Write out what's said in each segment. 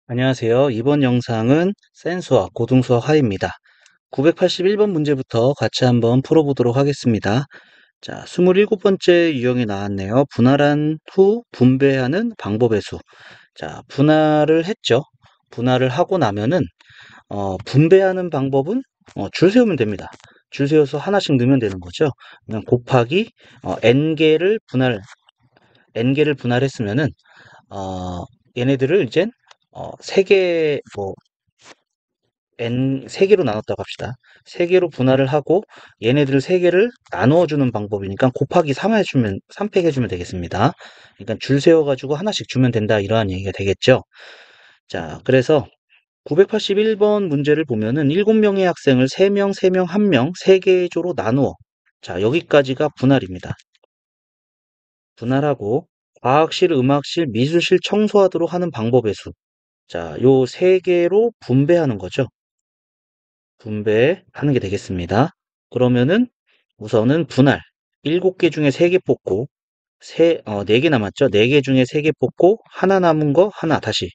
안녕하세요. 이번 영상은 센수학, 고등수학 하입니다. 981번 문제부터 같이 한번 풀어보도록 하겠습니다. 자, 27번째 유형이 나왔네요. 분할한 후 분배하는 방법의 수. 자, 분할을 했죠. 분할을 하고 나면은 분배하는 방법은 줄 세우면 됩니다. 줄 세워서 하나씩 넣으면 되는 거죠. 그냥 곱하기 n개를 분할했으면은 어, 얘네들을 이제 세 개, 세 개로 나눴다고 합시다. 세 개로 분할을 하고 얘네들 세 개를 나누어주는 방법이니까 곱하기 3팩 해주면 되겠습니다. 그러니까 줄 세워가지고 하나씩 주면 된다. 이러한 얘기가 되겠죠. 자, 그래서 981번 문제를 보면은 7명의 학생을 3명, 3명, 1명, 3개의 조로 나누어. 자, 여기까지가 분할입니다. 분할하고 과학실, 음악실, 미술실 청소하도록 하는 방법의 수. 자, 요 세 개로 분배하는 거죠. 분배하는 게 되겠습니다. 그러면은 우선은 분할 7개 중에 3개 뽑고 4개 남았죠. 4개 중에 3개 뽑고 하나 남은 거 하나 다시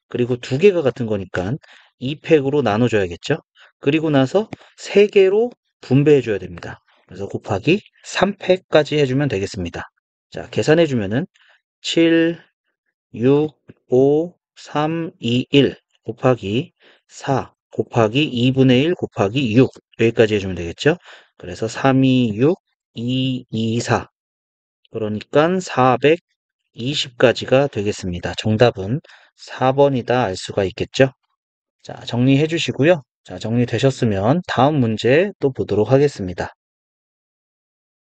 그리고 2개가 같은 거니까 2팩으로 나눠줘야겠죠. 그리고 나서 3개로 분배해 줘야 됩니다. 그래서 곱하기 3팩까지 해주면 되겠습니다. 자, 계산해 주면은 7, 6, 5, 3, 2, 1 곱하기 4 곱하기 2분의 1 곱하기 6 여기까지 해주면 되겠죠. 그래서 3, 2, 6, 2, 2, 4 그러니까 420까지가 되겠습니다. 정답은 4번이다 알 수가 있겠죠. 자, 정리해 주시고요. 자, 정리되셨으면 다음 문제 또 보도록 하겠습니다.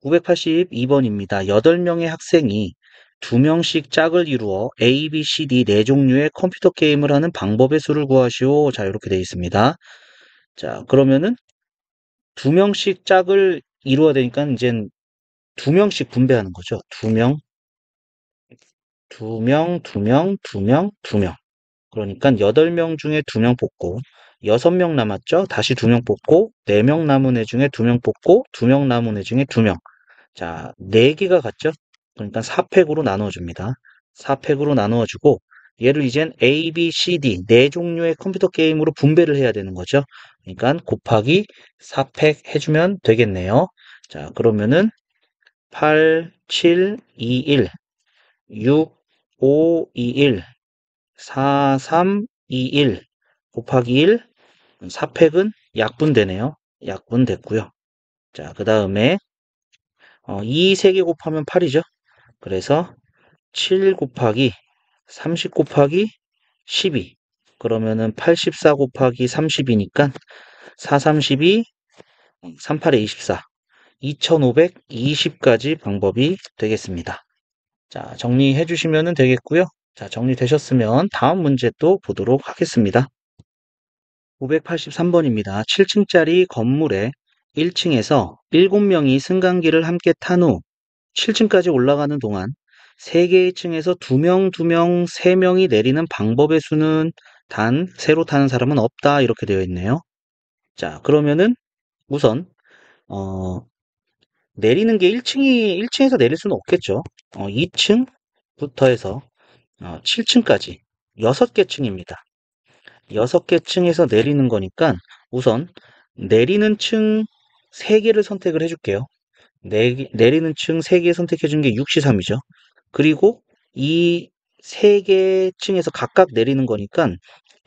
982번입니다. 8명의 학생이 2명씩 짝을 이루어 A, B, C, D 4종류의 컴퓨터 게임을 하는 방법의 수를 구하시오. 자, 이렇게 되어 있습니다. 자, 그러면은 2명씩 짝을 이루어야 되니까 이제 2명씩 분배하는 거죠. 2명, 2명, 2명, 2명, 2명. 그러니까 8명 중에 2명 뽑고 6명 남았죠. 다시 2명 뽑고 4명 남은 애 중에 2명 뽑고 2명 남은 애 중에 2명. 자, 4개가 같죠? 그러니까 4팩으로 나누어줍니다. 4팩으로 나누어주고 얘를 이젠 A, B, C, D 4종류의 컴퓨터 게임으로 분배를 해야 되는 거죠. 그러니까 곱하기 4팩 해주면 되겠네요. 자, 그러면은 8, 7, 2, 1, 6, 5, 2, 1, 4, 3, 2, 1 곱하기 1, 4팩은 약분되네요. 약분됐고요. 자, 그 다음에 2 3개 곱하면 8이죠. 그래서 7 곱하기 30 곱하기 12 그러면은 84 곱하기 30이니까 4, 32, 38에 24 2520까지 방법이 되겠습니다. 자, 정리해 주시면 되겠고요. 자, 정리되셨으면 다음 문제 또 보도록 하겠습니다. 583번입니다. 7층짜리 건물에 1층에서 7명이 승강기를 함께 탄 후 7층까지 올라가는 동안 3개의 층에서 2명, 2명, 3명이 내리는 방법의 수는 단 새로 타는 사람은 없다 이렇게 되어 있네요. 자, 그러면은 우선 내리는 게 1층에서 내릴 수는 없겠죠. 2층부터 해서 7층까지 6개 층입니다. 6개 층에서 내리는 거니까 우선 내리는 층 3개를 선택을 해줄게요. 내리는 층 3개 선택해 준 게 6시3이죠. 그리고 이 3개 층에서 각각 내리는 거니까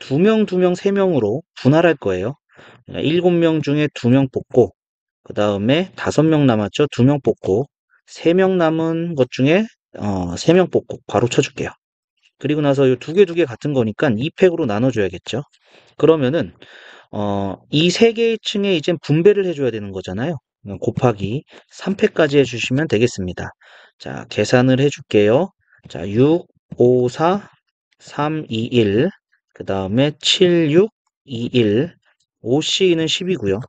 2명, 2명, 3명으로 분할할 거예요. 그러니까 7명 중에 2명 뽑고 그 다음에 5명 남았죠. 2명 뽑고 3명 남은 것 중에 3명 뽑고 바로 쳐줄게요. 그리고 나서 이 두 개 같은 거니까 2팩으로 나눠줘야겠죠. 그러면은 이 세 개의 층에 이제 분배를 해줘야 되는 거잖아요. 곱하기 3팩까지 해주시면 되겠습니다. 자, 계산을 해줄게요. 자, 6, 5, 4, 3, 2, 1. 그 다음에 7, 6, 2, 1. 5C는 10이고요.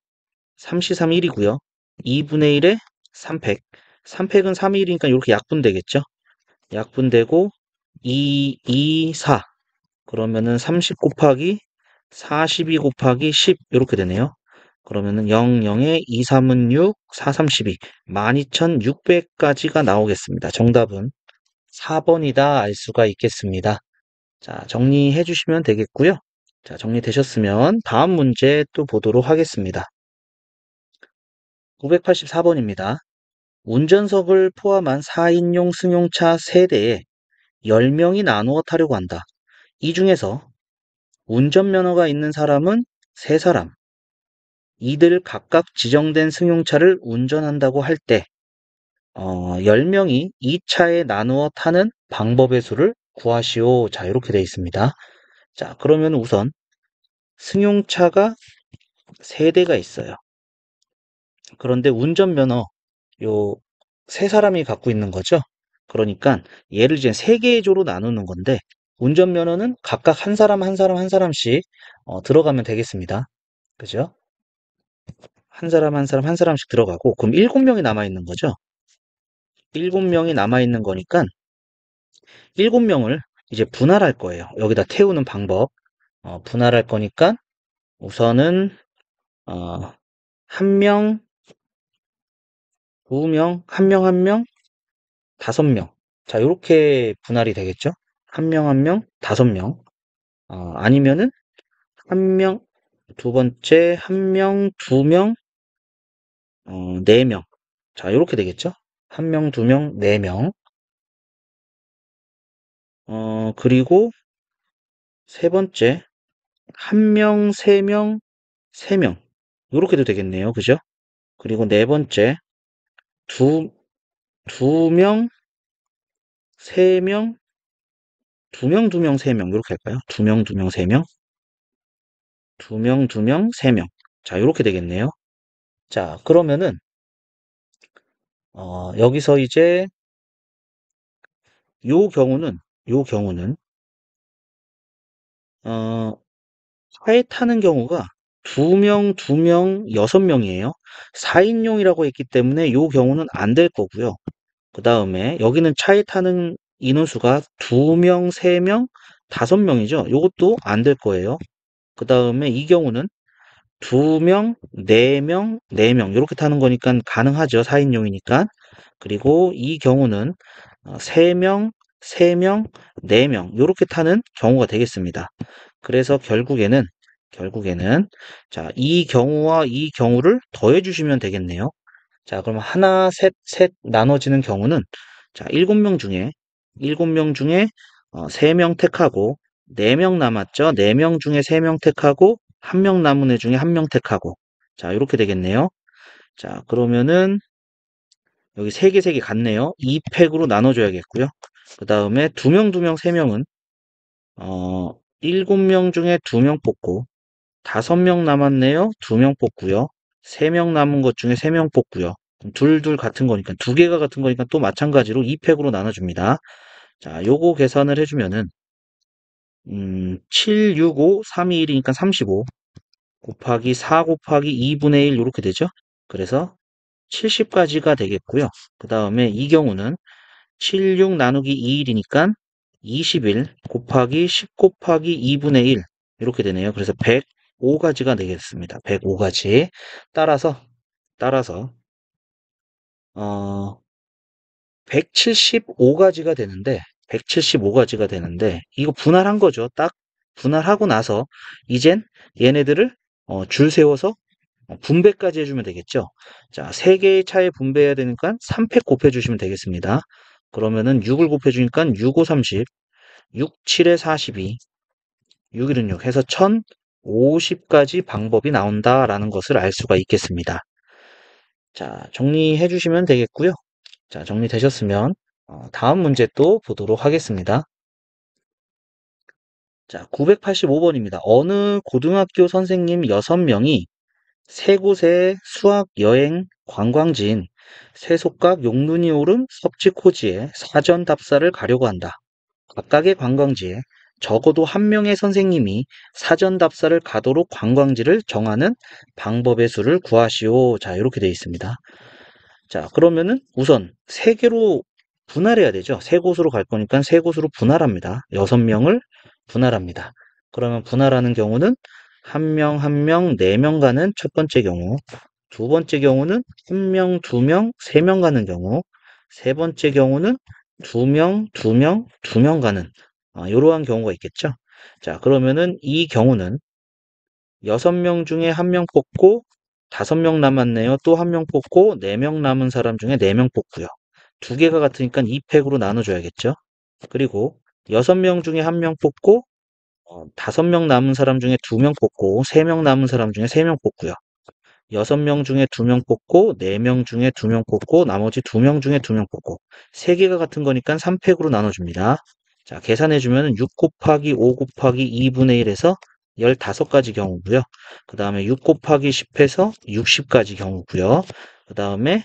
3C, 3, 1이고요. 2분의 1에 3팩. 3팩은 3이 1이니까 이렇게 약분되겠죠. 약분되고 2, 2, 4. 그러면은 30 곱하기 42 곱하기 10 이렇게 되네요. 그러면은 0, 0에 2, 3은 6, 4, 3, 12 12,600까지가 나오겠습니다. 정답은 4번이다 알 수가 있겠습니다. 자, 정리해 주시면 되겠고요. 자, 정리되셨으면 다음 문제 또 보도록 하겠습니다. 984번입니다. 운전석을 포함한 4인용 승용차 세대에 10명이 나누어 타려고 한다. 이 중에서 운전면허가 있는 사람은 3사람, 이들 각각 지정된 승용차를 운전한다고 할 때, 10명이 이 차에 나누어 타는 방법의 수를 구하시오. 자, 이렇게 되어 있습니다. 자, 그러면 우선 승용차가 3대가 있어요. 그런데 운전면허, 요, 3사람이 갖고 있는 거죠. 그러니까 얘를 이제 3개의 조로 나누는 건데, 운전면허는 각각 한 사람, 한 사람, 한 사람씩 들어가면 되겠습니다. 그죠? 한 사람, 한 사람, 한 사람씩 들어가고, 그럼 7명이 남아있는 거죠. 7명이 남아있는 거니까, 7명을 이제 분할할 거예요. 여기다 태우는 방법. 분할할 거니까, 우선은, 어, 한 명, 2명, 한 명, 한 명, 5명. 자, 요렇게 분할이 되겠죠? 한 명, 한 명, 5명. 아니면은, 한 명, 두 번째, 한 명, 2명, 4명. 자, 요렇게 되겠죠? 한 명, 2명, 4명. 그리고 세 번째, 한 명, 3명, 3명. 요렇게도 되겠네요. 그죠? 그리고 네 번째, 두, 2명, 3명, 2명, 2명, 3명. 요렇게 할까요? 2명, 2명, 3명. 2명, 2명, 3명. 자, 요렇게 되겠네요. 자, 그러면은, 여기서 이제, 요 경우는, 요 경우는, 어, 차에 타는 경우가 2명, 2명, 6명이에요. 4인용이라고 했기 때문에 요 경우는 안 될 거고요. 그 다음에 여기는 차에 타는 인원수가 2명, 3명, 5명이죠. 요것도 안 될 거예요. 그 다음에 이 경우는 2명, 4명, 4명 이렇게 타는 거니까 가능하죠. 4인용이니까. 그리고 이 경우는 3명, 3명, 4명 이렇게 타는 경우가 되겠습니다. 그래서 결국에는 자, 이 경우와 이 경우를 더해 주시면 되겠네요. 자, 그럼 하나, 셋, 셋 나눠지는 경우는 자, 7명 중에 3명 택하고 4명 남았죠. 4명 중에 3명 택하고 1명 남은 애 중에 1명 택하고 자, 이렇게 되겠네요. 자, 그러면은 여기 3개, 3개 같네요. 2팩으로 나눠줘야겠고요. 그 다음에 2명, 2명, 3명은 7명 중에 2명 뽑고 5명 남았네요. 2명 뽑고요. 3명 남은 것 중에 3명 뽑고요. 둘 같은 거니까 2개가 같은 거니까 또 마찬가지로 2팩으로 나눠줍니다. 자, 요거 계산을 해주면은 7, 6, 5, 3, 2, 1이니까 35 곱하기 4 곱하기 2분의 1 이렇게 되죠. 그래서 70까지가 되겠고요. 그 다음에 이 경우는 7, 6 나누기 2, 1이니까 21 곱하기 10 곱하기 2분의 1 이렇게 되네요. 그래서 105가지가 되겠습니다. 105가지. 따라서 175가지가 되는데 175가지가 되는데 이거 분할한 거죠. 딱 분할하고 나서 이젠 얘네들을 줄 세워서 분배까지 해주면 되겠죠. 자, 3개의 차에 분배해야 되니까 3팩 곱해주시면 되겠습니다. 그러면은 6을 곱해주니까 6, 5, 30, 6, 7에 42, 6, 1은 6 해서 1050가지 방법이 나온다라는 것을 알 수가 있겠습니다. 자, 정리해 주시면 되겠고요. 자, 정리되셨으면 다음 문제 또 보도록 하겠습니다. 자, 985번입니다. 어느 고등학교 선생님 6명이 세 곳의 수학 여행 관광지인 세속각 용눈이 오름 섭지코지에 사전 답사를 가려고 한다. 각각의 관광지에 적어도 한 명의 선생님이 사전 답사를 가도록 관광지를 정하는 방법의 수를 구하시오. 자, 이렇게 되어 있습니다. 자, 그러면은 우선 세 개로 분할해야 되죠. 세 곳으로 갈 거니까 세 곳으로 분할합니다. 6명을 분할합니다. 그러면 분할하는 경우는 한 명, 한 명, 4명 가는 첫 번째 경우, 두 번째 경우는 한 명, 2명, 3명 가는 경우, 세 번째 경우는 두 명 가는 이러한 경우가 있겠죠. 자, 그러면은 이 경우는 6명 중에 한 명 뽑고 5명 남았네요. 또 한 명 뽑고 4명 남은 사람 중에 4명 뽑고요. 두 개가 같으니까 2팩으로 나눠줘야겠죠. 그리고 6명 중에 한 명 뽑고 5명 남은 사람 중에 2명 뽑고 3명 남은 사람 중에 3명 뽑고요. 6명 중에 2명 뽑고 4명 중에 2명 뽑고 나머지 2명 중에 2명 뽑고 3개가 같은 거니까 3팩으로 나눠줍니다. 자, 계산해주면 6 곱하기 5 곱하기 2분의 1에서 15가지 경우고요. 그 다음에 6 곱하기 10해서 60가지 경우고요. 그 다음에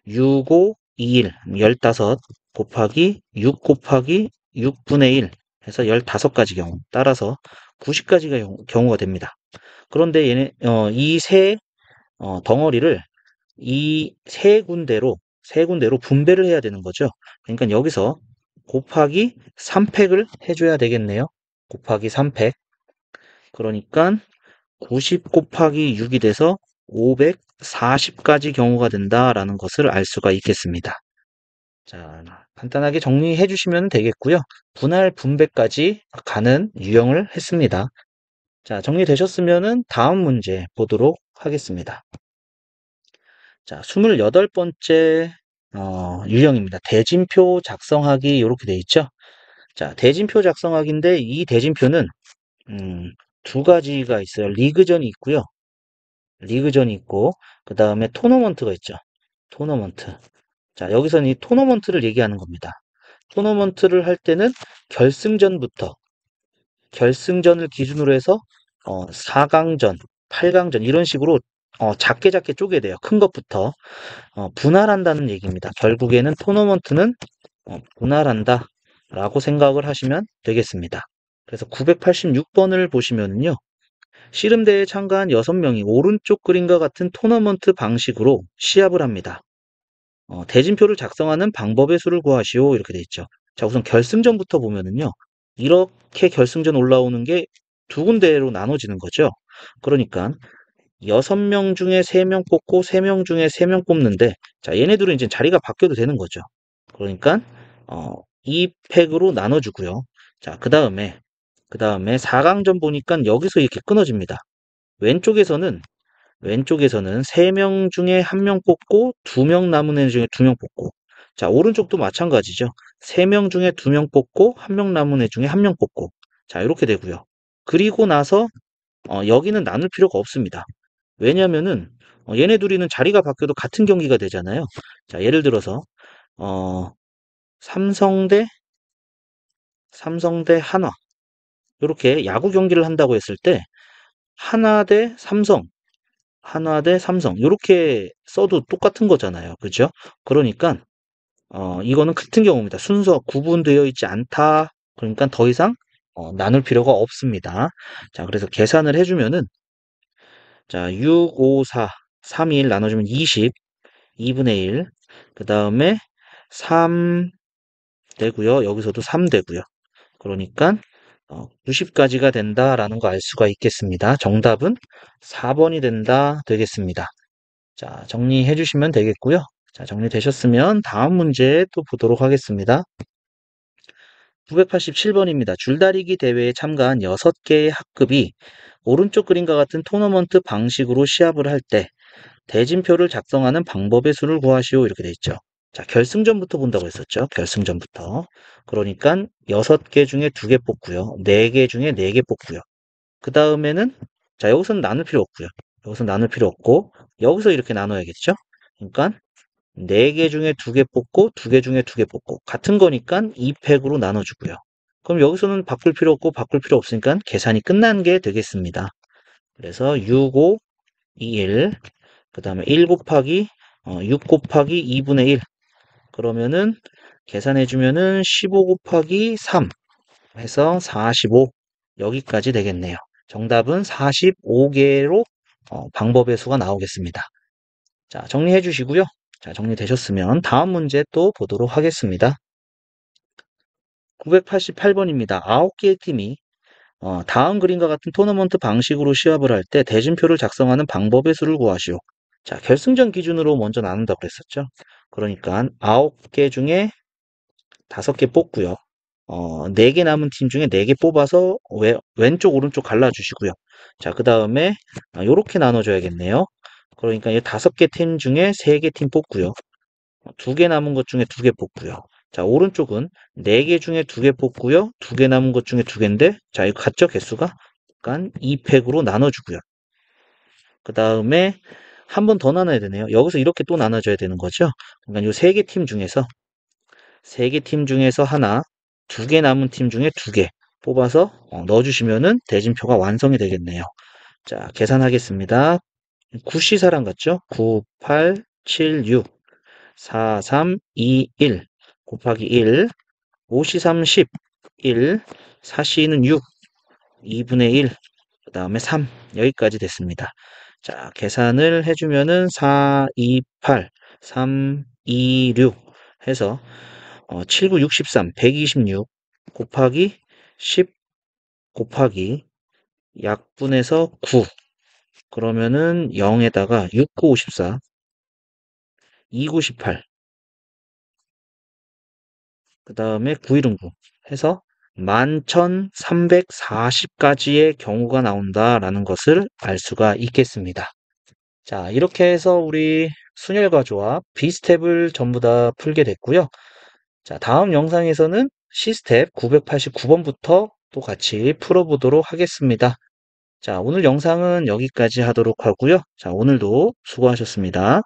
6, 5, 2, 1, 15 곱하기 6 곱하기 6분의 1 해서 15가지 경우 따라서 90가지가 경우가 됩니다. 그런데 이 세 덩어리를 이 세 군데로 분배를 해야 되는 거죠. 그러니까 여기서 곱하기 3팩을 해줘야 되겠네요. 곱하기 3팩. 그러니까 90 곱하기 6이 돼서 540가지 경우가 된다라는 것을 알 수가 있겠습니다. 자, 간단하게 정리해 주시면 되겠고요. 분할 분배까지 가는 유형을 했습니다. 자, 정리되셨으면 다음 문제 보도록 하겠습니다. 자, 28번째 유형입니다. 대진표 작성하기 이렇게 돼 있죠. 자, 대진표 작성하기인데 이 대진표는 두 가지가 있어요. 리그전이 있고요. 리그전이 있고 그 다음에 토너먼트가 있죠. 토너먼트. 자, 여기서는 이 토너먼트를 얘기하는 겁니다. 토너먼트를 할 때는 결승전부터 결승전을 기준으로 해서 4강전, 8강전 이런 식으로 작게 작게 쪼개야 돼요. 큰 것부터 분할한다는 얘기입니다. 결국에는 토너먼트는 분할한다 라고 생각을 하시면 되겠습니다. 그래서 986번을 보시면요. 씨름대회에 참가한 6명이 오른쪽 그림과 같은 토너먼트 방식으로 시합을 합니다. 대진표를 작성하는 방법의 수를 구하시오 이렇게 돼 있죠. 자, 우선 결승전부터 보면은요. 이렇게 결승전 올라오는 게 두 군데로 나눠지는 거죠. 그러니까 6명 중에 3명 뽑고 3명 중에 3명 뽑는데 자, 얘네들은 이제 자리가 바뀌어도 되는 거죠. 그러니까 2팩으로 나눠주고요. 자, 그 다음에 4강전 보니까 여기서 이렇게 끊어집니다. 왼쪽에서는 3명 중에 1명 뽑고 2명 남은 애 중에 2명 뽑고 자, 오른쪽도 마찬가지죠. 3명 중에 2명 뽑고 1명 남은 애 중에 1명 뽑고 자, 이렇게 되고요. 그리고 나서 여기는 나눌 필요가 없습니다. 왜냐면은 얘네 둘이는 자리가 바뀌어도 같은 경기가 되잖아요. 자, 예를 들어서 어, 삼성대 삼성대 한화 이렇게 야구 경기를 한다고 했을 때 하나 대 삼성 하나 대 삼성 이렇게 써도 똑같은 거잖아요. 그죠? 그러니까 이거는 같은 경우입니다. 순서 구분되어 있지 않다. 그러니까 더 이상 나눌 필요가 없습니다. 자, 그래서 계산을 해주면은 자, 6, 5, 4, 3, 1 나눠주면 20, 2분의 1. 그 다음에 3 되고요. 여기서도 3 되고요. 그러니까 90가지가 된다라는 거 알 수가 있겠습니다. 정답은 4번이 된다 되겠습니다. 자, 정리해 주시면 되겠고요. 자, 정리되셨으면 다음 문제 또 보도록 하겠습니다. 987번입니다. 줄다리기 대회에 참가한 6개의 학급이 오른쪽 그림과 같은 토너먼트 방식으로 시합을 할 때 대진표를 작성하는 방법의 수를 구하시오 이렇게 돼 있죠. 자, 결승전부터 본다고 했었죠. 결승전부터. 그러니까 6개 중에 2개 뽑고요. 4개 중에 4개 뽑고요. 그 다음에는 자, 여기서는 나눌 필요 없고요. 여기서 나눌 필요 없고 여기서 이렇게 나눠야겠죠. 그러니까 4개 중에 2개 뽑고 2개 중에 2개 뽑고 같은 거니까 2팩으로 나눠주고요. 그럼 여기서는 바꿀 필요 없고 바꿀 필요 없으니까 계산이 끝난 게 되겠습니다. 그래서 6, 5, 2, 1, 그 다음에 1 곱하기 6 곱하기 2분의 1 그러면은 계산해주면은 15 곱하기 3 해서 45 여기까지 되겠네요. 정답은 45개로 방법의 수가 나오겠습니다. 자, 정리해 주시고요. 자, 정리되셨으면 다음 문제 또 보도록 하겠습니다. 988번입니다. 9개의 팀이 다음 그림과 같은 토너먼트 방식으로 시합을 할 때 대진표를 작성하는 방법의 수를 구하시오. 자, 결승전 기준으로 먼저 나눈다고 그랬었죠. 그러니까 9개 중에 5개 뽑고요. 4개 남은 팀 중에 4개 뽑아서 왼쪽, 오른쪽 갈라주시고요. 자, 그 다음에 요렇게 나눠줘야겠네요. 그러니까 이 5개 팀 중에 3개 팀 뽑고요. 2개 남은 것 중에 2개 뽑고요. 자, 오른쪽은 4개 중에 2개 뽑고요. 2개 남은 것 중에 2개인데, 자, 이거 같죠? 개수가? 그러니까 2팩으로 나눠주고요. 그 다음에 한 번 더 나눠야 되네요. 여기서 이렇게 또 나눠줘야 되는 거죠. 그러니까 요 3개 팀 중에서 3개 팀 중에서 하나, 2개 남은 팀 중에 2개 뽑아서 넣어주시면은 대진표가 완성이 되겠네요. 자, 계산하겠습니다. 9시사랑 같죠? 9, 8, 7, 6, 4, 3, 2, 1 곱하기 1, 5시 30, 1, 4시는 6, 2분의 1, 그 다음에 3, 여기까지 됐습니다. 자, 계산을 해주면은 4, 2, 8, 3, 2, 6 해서 7, 9, 63, 126 곱하기 10 곱하기 약분해서 9 그러면은 0에다가 6, 9, 54, 2, 9, 18 그 다음에 9일은 9 해서 11,340가지의 경우가 나온다라는 것을 알 수가 있겠습니다. 자, 이렇게 해서 우리 순열과 조합, 비스텝을 전부 다 풀게 됐고요. 자, 다음 영상에서는 C스텝 989번부터 또 같이 풀어보도록 하겠습니다. 자, 오늘 영상은 여기까지 하도록 하고요. 자, 오늘도 수고하셨습니다.